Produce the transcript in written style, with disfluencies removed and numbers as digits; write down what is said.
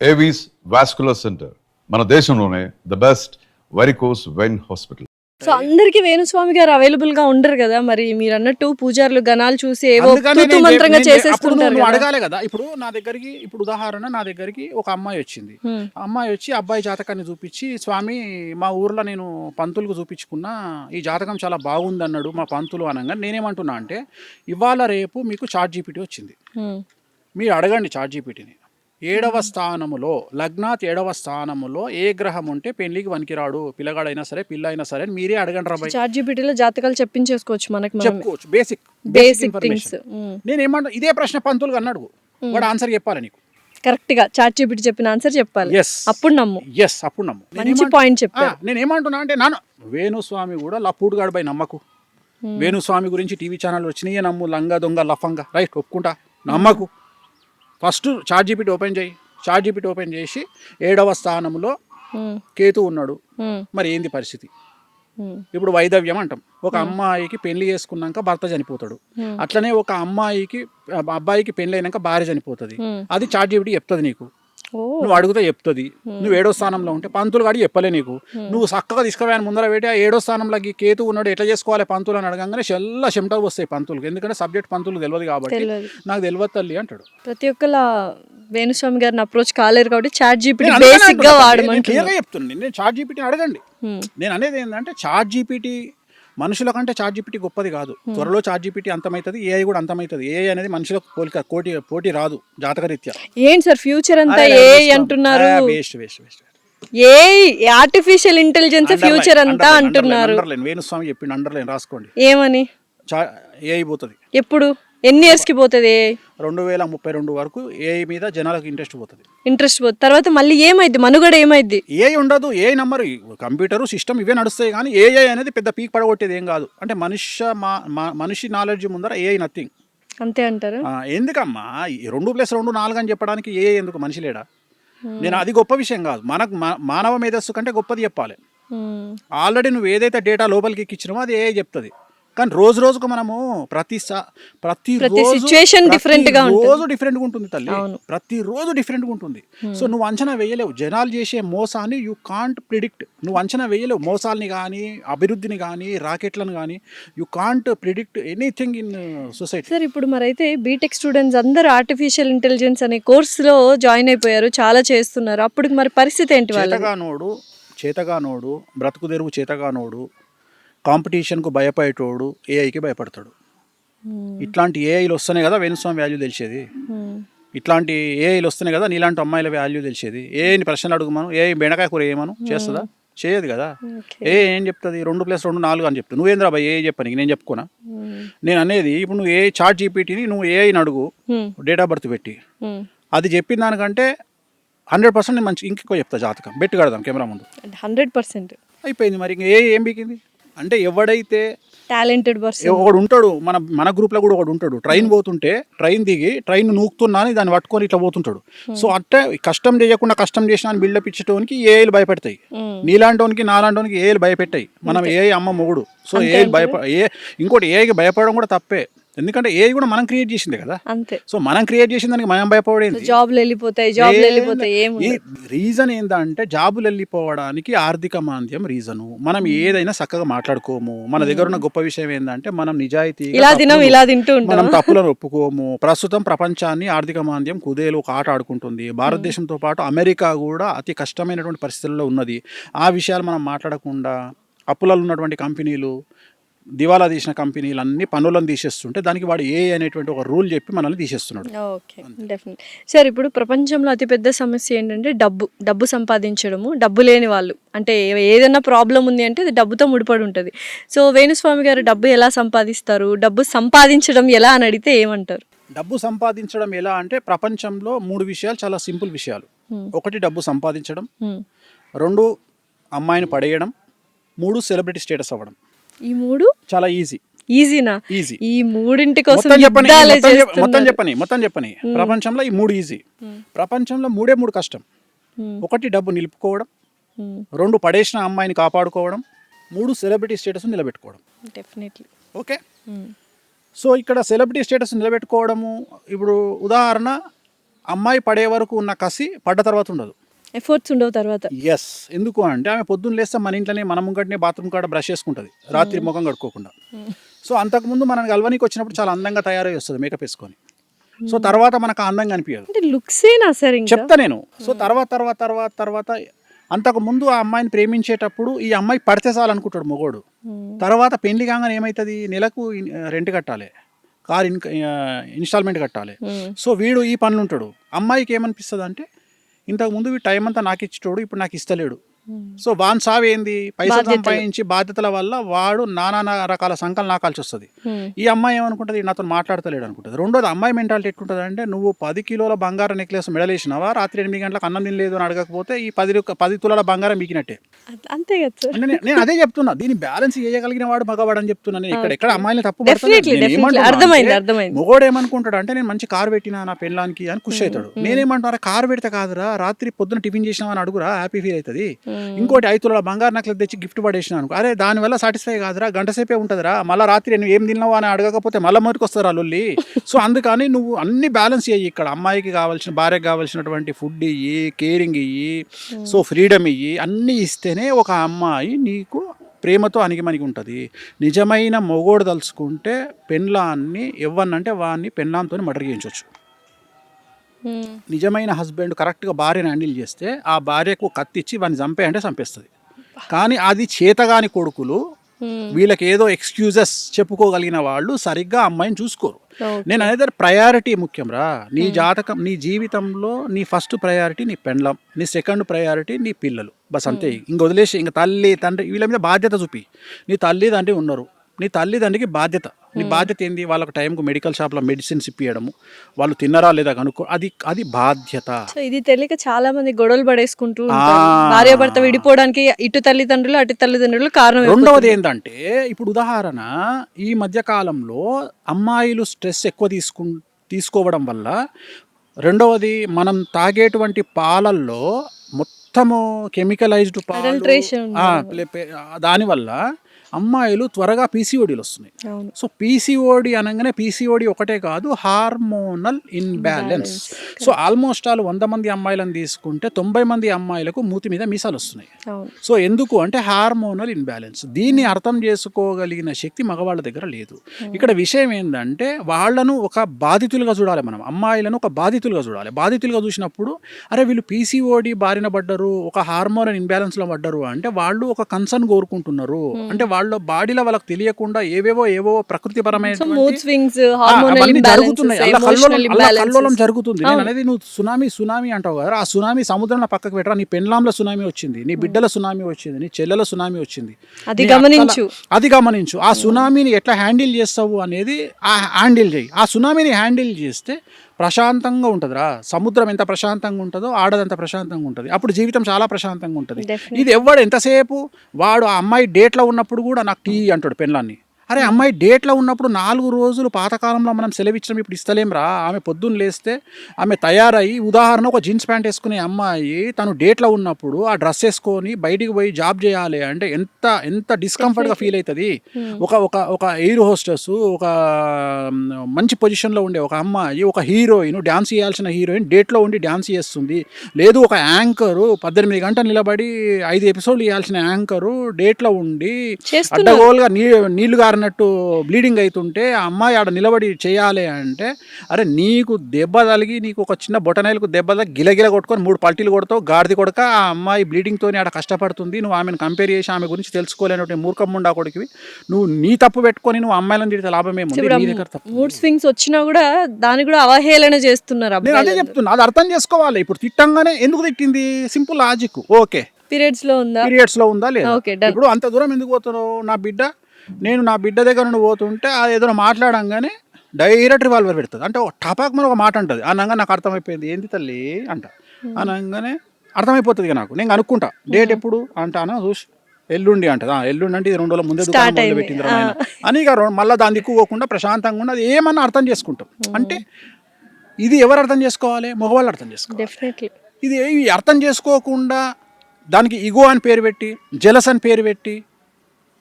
Avis vascular centre మన దేశంలోనే the best varicose vein hospital. So అందరికి వేణుస్వామి గారు అవైలబుల్ గా ఉండరు కదా, మరి మీరు అన్నట్టు పూజారులు గణాలు చూసి ఏవో తూతు మంత్రంగా చేసేస్తుంటారు కదా. అడగాలి కదా. ఇప్పుడు నా దగ్గరికి, ఇప్పుడు ఉదాహరణ నా దగ్గరికి ఒక అమ్మాయి వచ్చింది. అమ్మాయి వచ్చి అబ్బాయి జాతకాన్ని చూపించి, స్వామి మా ఊర్లో నేను పంతులకు చూపించుకున్నా, ఈ జాతకం చాలా బాగుంది అన్నాడు మా పంతులు అనగా, నేనేమంటున్నా అంటే ఇవాళ రేపు మీకు ChatGPT వచ్చింది, మీరు అడగండి ChatGPTని. 7వ స్థానములో లగ్నాత్ 7వ స్థానములో ఏ గ్రహం ఉంటే పెళ్లికి వనికిరాడు, పిల్లగాడైనా సరే పిల్ల అయినా సరే మీరే అడగండి రా. ChatGPT లో జాతకాలు చెప్పించేసుకోవచ్చు, మనకి చెప్పుకోవచ్చు, బేసిక్ ఇన్ఫర్మేషన్. నేను ఏమంటా, ఇదే ప్రశ్న పంతులు అన్నాడు, వాడు ఆన్సర్ చెప్పాలి నీకు కరెక్ట్ గా. ChatGPT చెప్పిన ఆన్సర్ చెప్పాలి, అప్పుడు నమ్ము. అప్పుడు నమ్ము. మంచి పాయింట్ చెప్పా. నేను ఏమంటున్నా అంటే, నాన్న వేణుస్వామి కూడా లప్పుడుగాడు బై నమ్మకు. వేణుస్వామి గురించి టీవీ ఛానల్ వచ్చినాయే నమ్ము, లంగా దొంగ లఫంగా, రైట్ ఒప్పుకుంటా, నమ్మకు. ఫస్ట్ ChatGPT ఓపెన్ చేయి. ChatGPT ఓపెన్ చేసి 7వ స్థానంలో కేతు ఉన్నాడు, మరి ఏంది పరిస్థితి? ఇప్పుడు వైదవ్యం అంటాం. ఒక అమ్మాయికి పెళ్లి చేసుకున్నాక భర్త చనిపోతాడు, అట్లనే ఒక అబ్బాయికి పెళ్లి అయినాక భార్య చనిపోతుంది. అది ChatGPT చెప్తుంది నీకు. నువ్వు అడుగుతా చెప్తుంది. నువ్వు 7వ స్థానంలో ఉంటే పంతులు గాడి చెప్పలే నీకు. నువ్వు చక్కగా తీసుకుపోయాను ముందర పెట్టి, ఆ 7వ స్థానంలోకి కేతు ఉన్నాడు, ఎట్లా చేసుకోవాలి పంతులు అని అడగంగానే చెల్లా చెమటలు వస్తాయి పంతులకు. ఎందుకంటే సబ్జెక్ట్ పంతులు తెలియదు కాబట్టి, నాకు తెలియదు తల్లి అంటాడు. ప్రతి ఒక్కలా వేణుస్వామి గారిని అప్రోచ్ కాలేరు కాబట్టి ChatGPT బేసిక్ గా వాడమంటే క్లియర్గా చెప్తుంది. నేను ChatGPTని అడగండి. నేను అనేది ఏంటంటే, ChatGPT మనుషుల కంటే ChatGPT గొప్పది కాదు. త్వరలో ChatGPT అంతమవుతుంది, AI కూడా అంతమవుతుంది. AI అనేది మనుషులకు పోటీ రాదు జాతకరీత్యా. ఏంటి సార్ ఫ్యూచర్ అంతా AI అంటున్నారు? AI ఆర్టిఫిషియల్ ఇంటెలిజెన్స్ ఫ్యూచర్ అంతా అంటున్నారు. వేణుస్వామి చెప్పిండు, అండర్లైన్ రాసుకోండి. ఏమని? AI పోతుంది. ఎప్పుడు, ఎన్ని ఇయర్స్ కి పోతుంది? 2032 వరకు AI మీద జనాలకు ఇంట్రెస్ట్ పోతుంది. తర్వాత మళ్ళీ ఏమైంది, మనుగడ ఏమైంది? AI ఉండదు. AI నంబర్, కంప్యూటర్ సిస్టమ్ ఇవే నడుస్తాయి, కానీ AI అనేది పెద్ద పీక్ పడగొట్టేది ఏం కాదు. అంటే మనిషి నాలెడ్జ్ ముందర AI నథింగ్. అంతే అంటారు. ఎందుకమ్మా 2+2 4 అని చెప్పడానికి AI ఎందుకు? మనిషి లేడా? నేను అది గొప్ప విషయం కాదు. మనకు మానవ మేధస్సు కంటే గొప్పది చెప్పాలి. ఆల్రెడీ నువ్వు ఏదైతే డేటా లోపలికి ఎక్కించినావో అది AI చెప్తుంది. కానీ రోజు రోజుకు మనము ప్రతిరోజు డిఫరెంట్గా ఉంటుంది తల్లి, ప్రతిరోజు డిఫరెంట్గా ఉంటుంది. సో నువ్వు అంచనా వేయలేవు. జనాలు చేసే మోసాన్ని యూ కాంట్ ప్రిడిక్ట్. నువ్వు అంచనా వేయలేవు మోసాలని కానీ, అభివృద్ధిని కానీ, రాకెట్లను కానీ. You can't predict anything in society. Sir ఇప్పుడు మరైతే బీటెక్ స్టూడెంట్స్ అందరూ ఆర్టిఫిషియల్ ఇంటెలిజెన్స్ అనే కోర్సులో జాయిన్ అయిపోయారు, చాలా చేస్తున్నారు. అప్పుడు మరి పరిస్థితి ఏంటి? చేతగానోడు బ్రతుకు తెరువు, చేతగానోడు కాంపిటీషన్కు భయపడేటోడు ఏఐకి భయపడతాడు. ఇట్లాంటి ఏఐలు వస్తేనే కదా వేణుస్వామి వాల్యూ తెలిసేది. ఇట్లాంటి ఏఐలు వస్తేనే కదా నీలాంటి అమ్మాయిల వాల్యూ తెలిసేది. ఏఐని ప్రశ్నలు అడుగుమను, ఏఐ బెండకాయ కూర ఏమను చేస్తుందా? చేయదు కదా. ఏం చెప్తుంది? 2+2 4 అని చెప్తుంది. నువ్వేంద్రా బాయ్ ఏఐ చెప్పని నేను చెప్పుకోనా? నేను అనేది, ఇప్పుడు నువ్వు ChatGPTని నువ్వు ఏఐని అడుగు, డేట్ ఆఫ్ బర్త్ పెట్టి, అది చెప్పిన దానికంటే 100% నేను మంచి ఇంకెక్కువ చెప్తా. జాతకం బెట్టు కడదాం కెమెరా ముందు, 100% అయిపోయింది. మరి ఇంకా ఏం బీకింది అంటే, ఎవడైతే టాలెంటెడ్ పర్సన్ ఒకడు ఉంటాడు, మన గ్రూప్లో కూడా ఒకడు ఉంటాడు, ట్రైన్ పోతుంటే ట్రైన్ దిగి ట్రైన్ నూకుతున్నా అని దాన్ని పట్టుకొని ఇట్లా పోతుంటాడు. సో అట్టే కష్టం చేయకుండా కష్టం చేసిన అని బిల్డప్ ఇచ్చేటోనికి ఏఐలు భయపెడతాయి. నీలాంటోనికి నాలాంటోనికి ఏఐలు భయపెట్టాయి. మనం ఏఐ అమ్మ మొగుడు. సో ఏఐ ఇంకోటి ఏఐకి భయపడడం కూడా తప్పే. ఎందుకంటే ఏఐ కూడా మనం క్రియేట్ చేసిందే కదా. అంతే. సో మనం క్రియేట్ చేసిన దానికి మనం భయపడేది. జాబ్లు వెళ్ళిపోతాయి. ఈ రీజన్ ఏంటంటే, జాబులు వెళ్ళిపోవడానికి ఆర్థిక మాంద్యం రీజను. మనం ఏదైనా చక్కగా మాట్లాడుకోము. మన దగ్గర ఉన్న గొప్ప విషయం ఏంటంటే, మనం నిజాయితీ, మనం తప్పులను ఒప్పుకోము. ప్రస్తుతం ప్రపంచాన్ని ఆర్థిక మాంద్యం కుదేలు ఒక ఆట ఆడుకుంటుంది. భారతదేశంతో పాటు అమెరికా కూడా అతి కష్టమైనటువంటి పరిస్థితుల్లో ఉన్నది. ఆ విషయాలు మనం మాట్లాడకుండా, అప్పులలో ఉన్నటువంటి కంపెనీలు, దివాలా తీసిన కంపెనీలు అన్ని పనులను తీసేస్తుంటే దానికి వాడు ఏ అనేటువంటి ఒక రూల్ చెప్పి మనల్ని తీసేస్తున్నాడు. Okay, definite. సార్ ఇప్పుడు ప్రపంచంలో అతిపెద్ద సమస్య ఏంటంటే డబ్బు సంపాదించడము. డబ్బు లేని వాళ్ళు, అంటే ఏదైనా ప్రాబ్లం ఉంది అంటే అది డబ్బుతో ముడిపడి ఉంటుంది. సో వేణుస్వామి గారు డబ్బు ఎలా సంపాదిస్తారు, డబ్బు సంపాదించడం ఎలా అని అడిగితే ఏమంటారు? డబ్బు సంపాదించడం ఎలా అంటే, ప్రపంచంలో 3 విషయాలు చాలా సింపుల్ విషయాలు. 1 డబ్బు సంపాదించడం, 2 అమ్మాయిని పడేయడం, 3 సెలబ్రిటీ స్టేటస్ అవ్వడం. ఈ 3 చాలా ఈజీనా? ఈజీ. ఈ 3 కోసం మొత్తం చెప్పని ప్రపంచంలో ఈ 3 ఈజీ. ప్రపంచంలో 3 కష్టం. 1 డబ్బు నిలుపుకోవడం, 2 పడేసిన అమ్మాయిని కాపాడుకోవడం, 3 సెలబ్రిటీ స్టేటస్ నిలబెట్టుకోవడం. డెఫినెట్లీ. ఓకే. సో ఇక్కడ సెలబ్రిటీ స్టేటస్ నిలబెట్టుకోవడము, ఇప్పుడు ఉదాహరణ అమ్మాయి పడే వరకు ఉన్న కసి పడ్డ తర్వాత ఉండదు. ఎఫర్ట్స్ ఉండవు తర్వాత. ఎస్, ఎందుకు అంటే ఆమె పొద్దున్న లేస్తే మన ఇంట్లోనే మన ముంగటనే బాత్రూమ్ కాడ బ్రష్ చేసుకుంటుంది రాత్రి ముఖం కడుక్కోకుండా. సో అంతకుముందు మనం గల్వనికి వచ్చినప్పుడు చాలా అందంగా తయారై వస్తుంది మేకప్ వేసుకొని. సో తర్వాత మనకు ఆ అందంగా అనిపించదు. అంటే లుక్సేనా సార్ ఇంకా? చెప్తా నేను. సో తర్వాత అంతకుముందు ఆ అమ్మాయిని ప్రేమించేటప్పుడు ఈ అమ్మాయి పడితే చాలనుకుంటాడు మొగోడు. తర్వాత పెళ్లి కాగానే ఏమవుతుంది, నెలకు రెంట్ కట్టాలి, కార్ ఇన్స్టాల్మెంట్ కట్టాలి. సో వీడు ఈ పనులు ఉంటాడు. అమ్మాయికి ఏమనిపిస్తుంది అంటే ఇంతకుముందు వీడు టైం అంతా నాకు ఇచ్చేటోడు, ఇప్పుడు నాకు ఇస్తలేడు. సో వాన్ సావేంది, పైసలు సంపాదించి బాధ్యతల వల్ల వాడు నానా రకాల సంకలు నాకాల్సి వస్తుంది. ఈ అమ్మాయి ఏమనుకుంటుంది, నాతో మాట్లాడతలేడు అనుకుంటుంది. రెండోది అమ్మాయి మెంటాలిటీ ఎట్లుంటుంది అంటే, నువ్వు 10 కిలోల బంగారం నెక్లెస్ మెడలేసినావా, రాత్రి 8 గంటలకు అన్నం తినలేదు అని అడగకపోతే ఈ 10 తులాల బంగారం మీకినట్టే. అంతే కదా సార్. అంటే నేను అదే చెప్తున్నా, దీన్ని బ్యాలెన్స్ చేయగలిగిన వాడు మగవాడు అని చెప్తున్నా. నేను ఎక్కడ అమ్మాయిని తప్పు అర్థమైంది. మొగోడు ఏమనుకుంటాడు అంటే, నేను మంచి కారు పెట్టినా నా పెళ్ళానికి అని ఖుషి అవుతాడు. నేనేమంటారా, కారు పెడితే కాదురా, రాత్రి పొద్దున టిఫిన్ చేసినావా అని అడుగురా, హ్యాపీ ఫీల్ అవుతుంది. ఇంకోటి 5 తులాల బంగారు నెక్లెస్ తెచ్చి గిఫ్ట్ పడేసిన అనుకో, అరే దానివల్ల సాటిస్ఫై కాదురా, గంట సేపే ఉంటుందిరా, మళ్ళీ రాత్రి నువ్వు ఏం తిన్నావా అని అడగకపోతే మళ్ళీ మొదటికి వస్తారా లొల్లి. సో అందుకని నువ్వు అన్ని బ్యాలెన్స్ చేయి. ఇక్కడ అమ్మాయికి కావాల్సిన, భార్యకి కావాల్సినటువంటి ఫుడ్ ఇయ్యి, కేరింగ్ ఇయ్యి, సో ఫ్రీడమ్ ఇయ్యి, అన్నీ ఇస్తేనే ఒక అమ్మాయి నీకు ప్రేమతో అణిగిమణిగి ఉంటుంది. నిజమైన మొగోడు తలుచుకుంటే పెళ్ళాన్ని ఎవ్వనంటే వాడిని పెళ్ళాంతో మర్డర్ చేయించవచ్చు. నిజమైన హస్బెండ్ కరెక్ట్గా భార్యను హ్యాండిల్ చేస్తే ఆ భార్యకు కత్తిచ్చి వాడిని చంపేయంటే చంపేస్తుంది. కానీ అది చేతగాని కొడుకులు, వీళ్ళకి ఏదో ఎక్స్క్యూజెస్ చెప్పుకోగలిగిన వాళ్ళు సరిగ్గా అమ్మాయిని చూసుకోరు. నేను అనేది ప్రయారిటీ ముఖ్యం రా. నీ జాతకం, నీ జీవితంలో నీ ఫస్ట్ ప్రయారిటీ నీ పెండ్లం, నీ సెకండ్ ప్రయారిటీ నీ పిల్లలు, బస్ అంతే. ఇంక వదిలేసి ఇంక తల్లి తండ్రి వీళ్ళ మీద బాధ్యత చూపి. నీ తల్లి తండ్రి ఉన్నారు, నీ తల్లిదండ్రికి బాధ్యత. నీ బాధ్యత ఏంది, వాళ్ళకి టైంకు మెడికల్ షాప్లో మెడిసిన్స్ ఇప్పియడము, వాళ్ళు తిన్నరా లేదా కనుక్కో, అది బాధ్యత. సో ఇది తెలియక చాలా మంది గొడవలు పడేసుకుంటూ భార్యాభర్త విడిపోవడానికి ఇటు తల్లిదండ్రులు అటు తల్లిదండ్రులు కారణం. రెండవది ఏంటంటే, ఇప్పుడు ఉదాహరణ ఈ మధ్య కాలంలో అమ్మాయిలు స్ట్రెస్ ఎక్కువ తీసుకోవడం వల్ల, రెండవది మనం తాగేటువంటి పాలల్లో మొత్తము కెమికలైజ్డ్ పాలు, దానివల్ల అమ్మాయిలు త్వరగా పీసీఓడీలు వస్తున్నాయి. సో పీసీఓడి అనగానే పీసీఓడి ఒకటే కాదు, హార్మోనల్ ఇన్బ్యాలెన్స్. సో ఆల్మోస్ట్ 100 మంది అమ్మాయిలను తీసుకుంటే 90 మంది అమ్మాయిలకు మూతి మీద మీసాలు వస్తున్నాయి. సో ఎందుకు అంటే హార్మోనల్ ఇన్బ్యాలెన్స్. దీన్ని అర్థం చేసుకోగలిగిన శక్తి మగవాళ్ళ దగ్గర లేదు. ఇక్కడ విషయం ఏంటంటే, వాళ్ళను ఒక బాధితులుగా చూడాలి మనం, అమ్మాయిలను ఒక బాధితులుగా చూడాలి. బాధితులుగా చూసినప్పుడు అరే వీళ్ళు పీసీఓడి బారిన పడ్డరు, ఒక హార్మోనల్ ఇన్బ్యాలెన్స్లో పడ్డరు అంటే వాళ్ళు ఒక కన్సర్న్ కోరుకుంటున్నారు. అంటే వాళ్ళ బాడీలో వాళ్ళకి తెలియకుండా ఏవో ప్రకృతిపరమైన జరుగుతున్నాయి, కల్లోలం జరుగుతుంది. నేను అనేది, నువ్వు సునామీ అంటావు కదా, ఆ సునామీ సముద్రంలో పక్కకు పెట్టరా. నీ పెండ్లాంలో సునామీ వచ్చింది, నీ బిడ్డల సునామీ వచ్చింది, నీ చెల్లెల సునామీ వచ్చింది, అది గమనించు. ఆ సునామీని ఎట్లా హ్యాండిల్ చేస్తావు అనేది హ్యాండిల్ చేయి. ఆ సునామీని హ్యాండిల్ చేస్తే ప్రశాంతంగా ఉంటుందిరా. సముద్రం ఎంత ప్రశాంతంగా ఉంటుందో ఆడదంత ప్రశాంతంగా ఉంటుంది. అప్పుడు జీవితం చాలా ప్రశాంతంగా ఉంటుంది. ఇది ఎవడు ఎంతసేపు వాడు ఆ అమ్మాయి డేట్లో ఉన్నప్పుడు కూడా నాకు టీ అంటాడు పెళ్ళాన్ని. అరే అమ్మాయి డేట్లో ఉన్నప్పుడు 4 రోజులు పాతకాలంలో మనం సెలవిచ్చినాం, ఇప్పుడు ఇస్తలేం రా. ఆమె పొద్దున్న లేస్తే ఆమె తయారయ్యి, ఉదాహరణ ఒక జీన్స్ ప్యాంట్ వేసుకునే అమ్మాయి తను డేట్లో ఉన్నప్పుడు ఆ డ్రెస్ వేసుకొని బయటికి పోయి జాబ్ చేయాలి అంటే ఎంత డిస్కంఫర్ట్గా ఫీల్ అవుతుంది. ఒక ఎయిర్ హోస్టెస్, ఒక మంచి పొజిషన్లో ఉండే ఒక అమ్మాయి, ఒక హీరోయిన్, డ్యాన్స్ చేయాల్సిన హీరోయిన్ డేట్లో ఉండి డ్యాన్స్ చేస్తుంది. లేదు ఒక యాంకరు 18 గంటలు నిలబడి 5 ఎపిసోడ్లు ఇవ్వాల్సిన యాంకరు డేట్లో ఉండి అడ్డగోలుగా నీళ్లు అన్నట్టు బ్లీడింగ్ అవుతుంటే ఆ అమ్మాయి ఆడ నిలబడి చేయాలి అంటే, అరే నీకు దెబ్బ తగిలి, నీకు ఒక చిన్న బొటనేలకు దెబ్బ తగిలి గిలగిల కొట్టుకొని 3 పల్టీలు కొడతావు, గాడిది కొడక. ఆ అమ్మాయి బ్లీడింగ్తోనే ఆడ కష్టపడుతుంది, నువ్వు ఆమెను కంపేర్ చేసి ఆమె గురించి తెలుసుకోలేనటువంటి మూర్ఖమ్ముండా కొడుకువి. నువ్వు నీ తప్పు పెట్టుకొని నువ్వు అమ్మాయిలను తిడితే లాభమేమో. మూడ్ స్వింగ్స్ వచ్చినా కూడా దాన్ని కూడా అవహేళన చేస్తున్నారు. నేను అదే చెప్తున్నా, అది అర్థం చేసుకోవాలి. ఇప్పుడు తిట్టంగానే ఎందుకు తిట్టింది, సింపుల్ లాజిక్. ఓకే, పీరియడ్స్ లో ఉందా లేదా, ఇప్పుడు అంత దూరం ఎందుకు పోతున్నావు. నేను నా బిడ్డ దగ్గర నుండి పోతుంటే అది ఏదైనా మాట్లాడంగానే డైరెక్ట్ రివాల్వర్ పెడుతుంది. అంటే టపాక్ మన ఒక మాట అంటుంది, అనగా నాకు అర్థమైపోయింది, ఏంది తల్లి అంట అనగానే అర్థమైపోతుంది నాకు. నేను అనుకుంటా డేట్ ఎప్పుడు అంటాను, చూసి ఎల్లుండి అంటది. ఎల్లుండి అంటే 2 రోజుల ముందే దుకాణం పెట్టింది అని ఇక మళ్ళీ దాన్ని దిక్కుపోకుండా ప్రశాంతంగా ఉన్నది ఏమన్నా అర్థం చేసుకుంటాం. అంటే ఇది ఎవరు అర్థం చేసుకోవాలి, మగవాళ్ళు అర్థం చేసుకోవాలి. ఇది అర్థం చేసుకోకుండా దానికి ఇగో అని పేరు పెట్టి, జెలస్ అని పేరు పెట్టి,